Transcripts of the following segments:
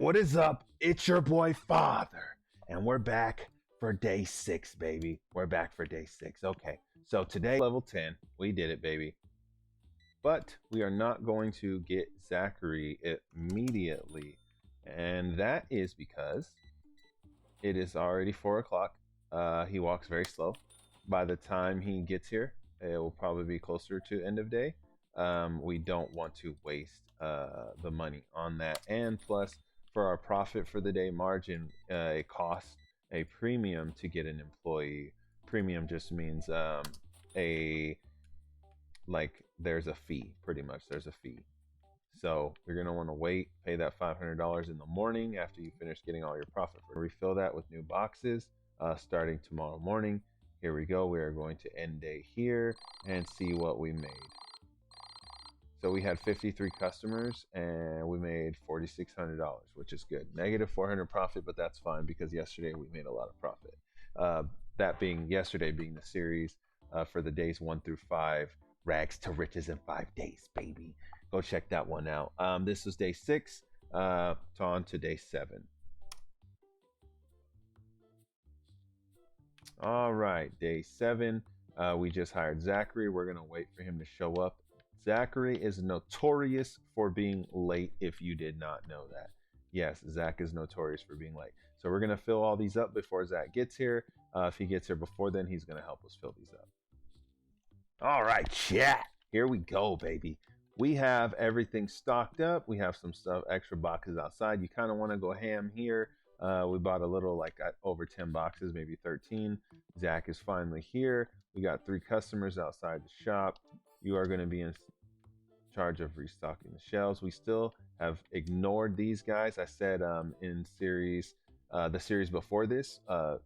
What is up? It's your boy Father, and we're back for day 6, baby. We're back for day 6. Okay, so today, level 10. We did it, baby. But we are not going to get Zachary immediately, and that is because it is already 4 o'clock. He walks very slow. By the time he gets here, it will probably be closer to end of day. We don't want to waste the money on that, and plus for our profit for the day margin, it costs a premium to get an employee. Premium just means there's a fee. Pretty much there's a fee, so you're going to want to wait, pay that $500 in the morning after you finish getting all your profit. Refill that with new boxes starting tomorrow morning. Here we go. We are going to end day here and see what we made. So we had 53 customers and we made $4,600, which is good. Negative 400 profit, but that's fine because yesterday we made a lot of profit. That being yesterday being the series for the days 1 through 5, rags to riches in 5 days, baby. Go check that one out. This was day 6, on to day 7. All right, day 7. We just hired Zachary. We're gonna wait for him to show up. Zachary is notorious for being late, if you did not know that. Yes, Zach is notorious for being late. So we're gonna fill all these up before Zach gets here. If he gets here before then, he's gonna help us fill these up. All right, chat. Here we go, baby. We have everything stocked up. We have some stuff, extra boxes outside. You kind of want to go ham here. We bought a little, like over 10 boxes, maybe 13. Zach is finally here. We got 3 customers outside the shop. You are going to be in charge of restocking the shelves. We still have ignored these guys. I said in the series before this,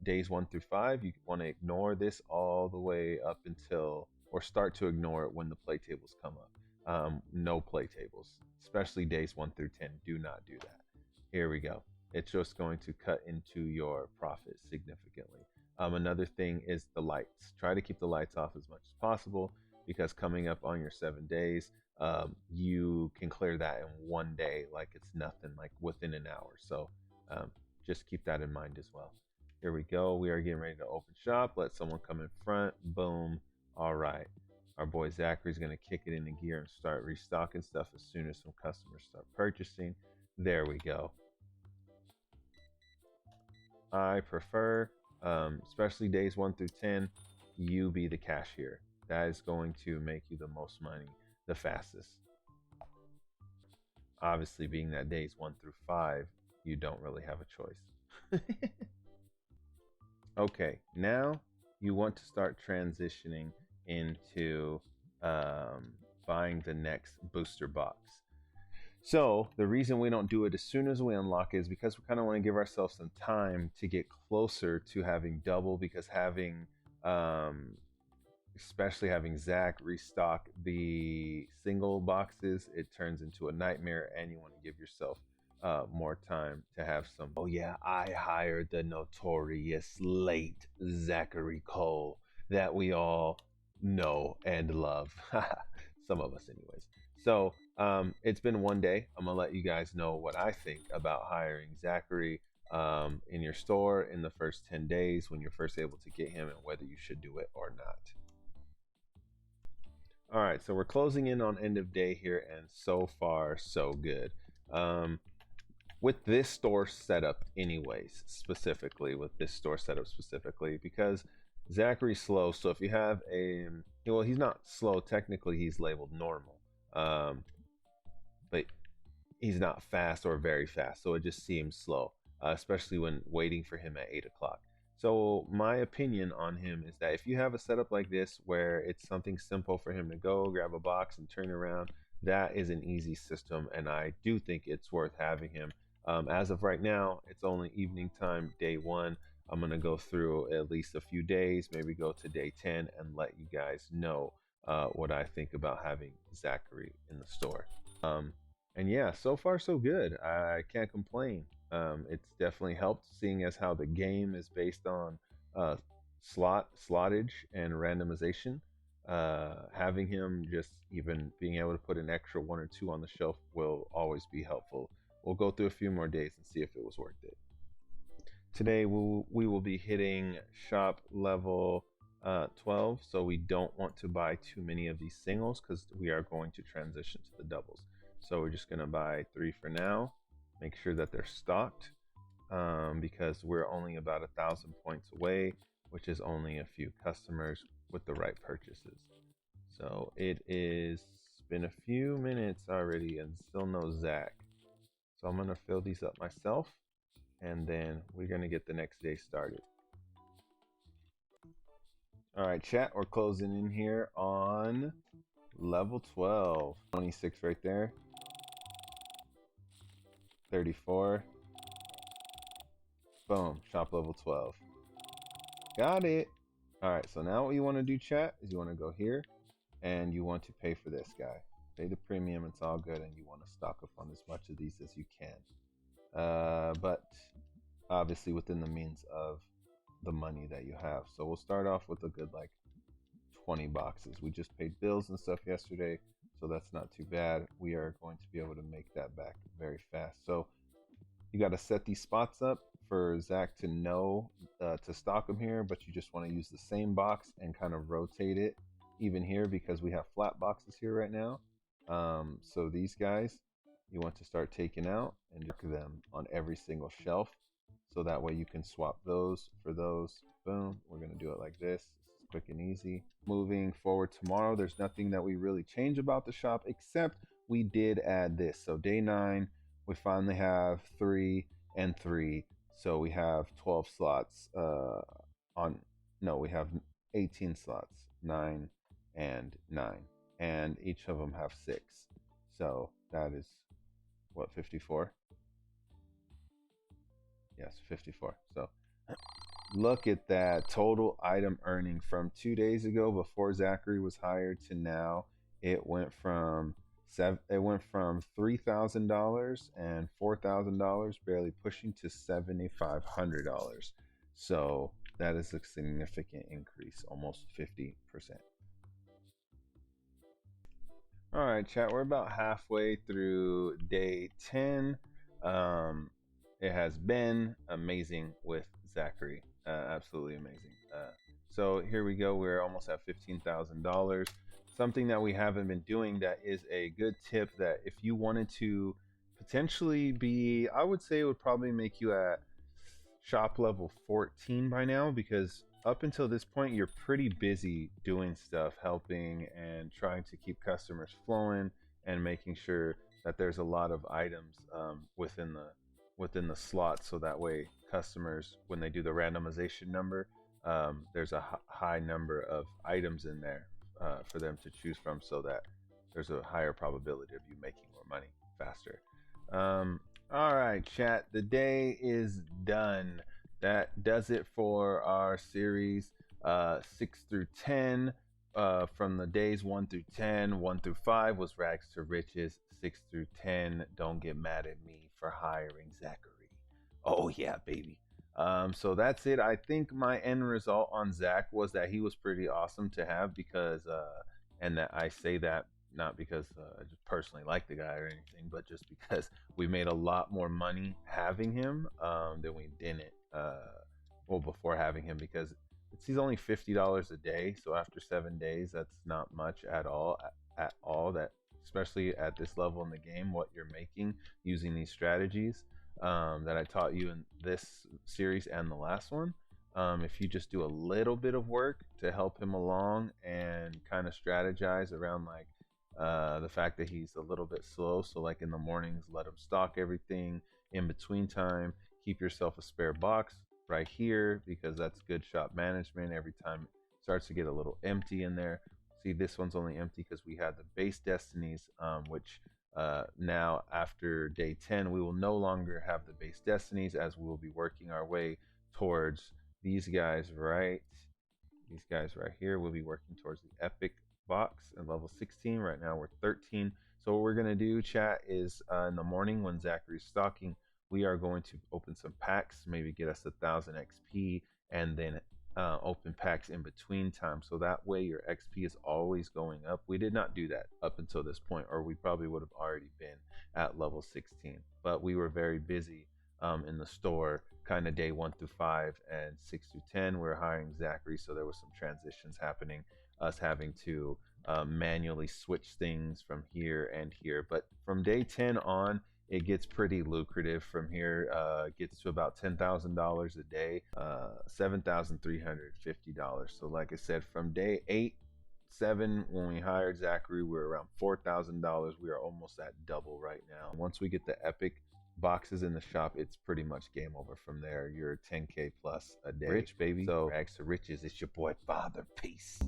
days 1 through 5, you want to ignore this all the way up until, or start to ignore it when the play tables come up. No play tables, especially days 1 through 10. Do not do that. Here we go. It's just going to cut into your profit significantly. Another thing is the lights. Try to keep the lights off as much as possible, because coming up on your 7 days, you can clear that in 1 day like it's nothing, like within an hour. So just keep that in mind as well. Here we go. We are getting ready to open shop. Let someone come in front. Boom. All right. Our boy Zachary's going to kick it into gear and start restocking stuff as soon as some customers start purchasing. There we go. I prefer, especially days 1 through 10, you be the cashier. That is going to make you the most money the fastest. Obviously, being that days 1 through 5, you don't really have a choice. Okay, now you want to start transitioning into buying the next booster box. So the reason we don't do it as soon as we unlock it is because we kind of want to give ourselves some time to get closer to having double, because having especially having Zach restock the single boxes, it turns into a nightmare, and you want to give yourself more time to have some. Oh yeah, I hired the notorious late Zachary Cole that we all know and love. Some of us anyways. So it's been 1 day. I'm gonna let you guys know what I think about hiring Zachary in your store in the first 10 days when you're first able to get him, and whether you should do it or not. All right, so we're closing in on end of day here, and so far so good. With this store setup anyways, because Zachary's slow, so if you have well, he's not slow technically, he's labeled normal, but he's not fast or very fast, so it just seems slow, especially when waiting for him at 8 o'clock. So my opinion on him is that if you have a setup like this where it's something simple for him to go grab a box and turn around, that is an easy system, and I do think it's worth having him. As of right now, it's only evening time, day 1. I'm going to go through at least a few days, maybe go to day 10, and let you guys know what I think about having Zachary in the store. And yeah, so far so good. I can't complain. It's definitely helped, seeing as how the game is based on slottage and randomization. Having him just even being able to put an extra 1 or 2 on the shelf will always be helpful we'll go through a few more days and see if it was worth it. Today we will be hitting shop level 12, so we don't want to buy too many of these singles because we are going to transition to the doubles. So we're just going to buy 3 for now, make sure that they're stocked, because we're only about 1,000 points away, which is only a few customers with the right purchases. So it is been a few minutes already and still no Zach. So I'm going to fill these up myself, and then we're going to get the next day started. All right, chat, we're closing in here on level 12. 26 right there. 34. Boom, shop level 12. Got it. All right, so now what you want to do, chat, is you want to go here and you want to pay for this guy. Pay the premium, it's all good, and you want to stock up on as much of these as you can. But obviously within the means of the money that you have. So we'll start off with a good like 20 boxes. We just paid bills and stuff yesterday, so that's not too bad. We are going to be able to make that back very fast. So you got to set these spots up for Zach to know to stock them here, but you just want to use the same box and kind of rotate it even here because we have flat boxes here right now. So these guys you want to start taking out and mark them on every single shelf, so that way you can swap those for those. Boom, we're going to do it like this. This is quick and easy. Moving forward tomorrow, there's nothing that we really change about the shop, except we did add this. So day 9, we finally have 3 and 3. So we have 12 slots we have 18 slots, 9 and 9. And each of them have 6. So that is, what, 54? Yes, 54. So look at that total item earning from 2 days ago before Zachary was hired to now. It went from $3,000 and $4,000, barely pushing to $7,500. So that is a significant increase, almost 50%. All right, chat, we're about halfway through day 10. It has been amazing with Zachary, absolutely amazing. So here we go, we're almost at $15,000. Something that we haven't been doing that is a good tip, that if you wanted to potentially be, I would say it would probably make you at shop level 14 by now, because up until this point you're pretty busy doing stuff, helping and trying to keep customers flowing and making sure that there's a lot of items within the slot, so that way customers, when they do the randomization number, there's a high number of items in there for them to choose from, so that there's a higher probability of you making more money faster. All right, chat, the day is done. That does it for our series 6 through 10. From the days 1 through 10, 1 through 5 was rags to riches. 6 through 10, don't get mad at me for hiring Zachary. Oh yeah, baby. So that's it. I think my end result on Zach was that he was pretty awesome to have, because and that I say that not because I just personally like the guy or anything, but just because we made a lot more money having him than we didn't before having him, because he's only $50 a day. So after 7 days, that's not much at all. That, especially at this level in the game, what you're making using these strategies that I taught you in this series and the last one. If you just do a little bit of work to help him along and kind of strategize around like the fact that he's a little bit slow, so like in the mornings, let him stock everything. In between time, keep yourself a spare box right here, because that's good shop management. Every time it starts to get a little empty in there, see, this one's only empty because we had the base destinies, which now after day 10 we will no longer have the base destinies, as we will be working our way towards these guys right here. We'll be working towards the epic box and level 16. Right now we're 13. So what we're going to do, chat, is in the morning when Zachary's stocking, we are going to open some packs, maybe get us 1,000 XP, and then open packs in between time, so that way your XP is always going up. We did not do that up until this point, or we probably would have already been at level 16, but we were very busy in the store kind of day 1 through 5, and 6 through 10 we were hiring Zachary, so there was some transitions happening, us having to manually switch things from here and here. But from day 10 on, it gets pretty lucrative. From here, gets to about $10,000 a day, $7,350. So like I said, from day 8, 7, when we hired Zachary, we were around $4,000. We are almost at double right now. Once we get the epic boxes in the shop, it's pretty much game over from there. You're 10K plus a day. Rich, baby. So rags to riches. It's your boy Father. Peace.